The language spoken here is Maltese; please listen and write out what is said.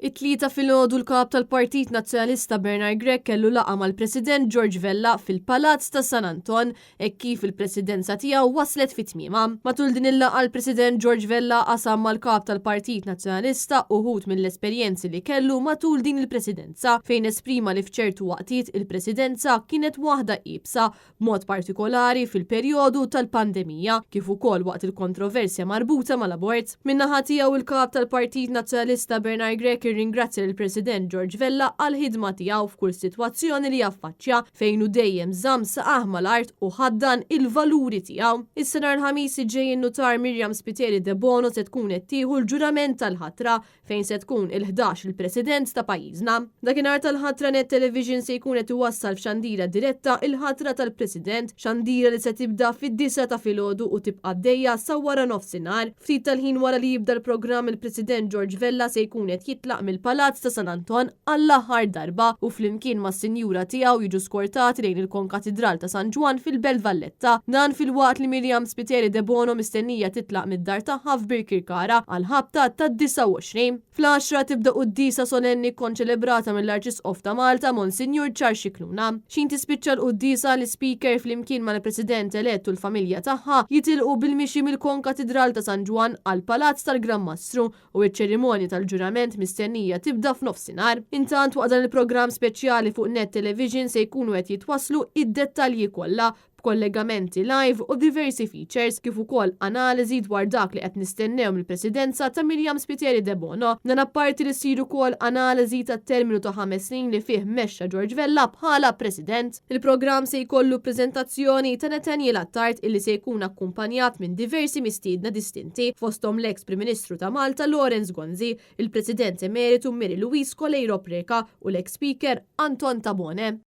It-tlieta filgħodu l-kap tal-Partit Nazzjonalista Bernard Gregg kellu laqgħa mal-President George Vella fil-Palazz ta' San Anton hekk kif il-presidenza tiegħu waslet fit-tmiema. Matul din il-laqgħa l-President George Vella qasam mal-kap tal-Partit Nazzjonalista uħud mill-esperjenzi li kellu matul din il-presidenza fejn esprima li f'ċertu waqtiet il-presidenza kienet waħda qibsa b'mod partikolari fil-perjodu tal-pandemija kif ukoll waqt il-kontroversja marbuta mal-abort. Min-naħa tiegħu il-kap tal-Partit Nazzjonalista Bernard Gregg ringrazzja lill-President George Vella għal-ħidma tiegħu f'kull sitwazzjoni li jaffaċċja fejn hu dejjem żamm saqah mal-art u ħaddan il-valuri tiegħu. Issa nhar il-ħamis ġej in-nutar Miriam Spiteri de Bono se tkun qed tieħu l-ġurament tal-ħatra fejn se tkun il-11 il-President ta' pajjiżna. Dakinhar tal-ħatra Net Television se jkun qed iwassal f'xandira diretta il-ħatra tal-President, xandira li se tibda fid-9 ta' filgħodu u tibqa' għaddejja sa wara nofsinhar. Ftit tal-ħin wara li jibda l-programm il-President George Vella se jkun qed jitlaq mill-Palazz ta' San Anton għall-aħħar darba u flimkien mas-sinjura tiegħu jiġu skortati lejn il-Konkatedral ta' San Ġwan fil-Belt Valletta. Dan fil-waqt li Miriam Spiteri de Bono mistennija titlaq mid-dar tagħha f'Birkirkara għal-ħabta tad-29. Fl-10 tibda qudiesa solenni konċelebrata mill-Arċisqof ta' Malta Monsinjur Charles Scicluna. X'in tispiċċa l-qudiesa l-Speaker flimkien mal-President elett u l-familja tagħha jitilqu bil-mixi mill-Konkatedral ta' San Ġwan għall-Palazz tal-Gran Mastru u ċ-ċerimonja tal-ġurament mistennija tibda f'nofsinhar. Intant waqt dan il-programm speċjali fuq Net Television se jkunu qed jitwasslu id-dettalji kollha b'kollegamenti live u diversi features kif ukoll analiżi dwar dak li qed nistennew mill-presidenza ta' Miriam Spiteri de Bono. Dan apparti li ssiru wkoll analiżi tat-terminu ta' 5 snin li fih mexxa George Vella bħala President. Il-programm se jkollu preżentazzjoni ta' Nathaniel Attard illi se jkun akkumpanjat minn diversi mistiedna distinti fosthom l-eks Prim Ministru ta' Malta Lawrence Gonzi, il-President Emeritu Mary Louise Coleiro Preca u l-eks Speaker Anton Tabone.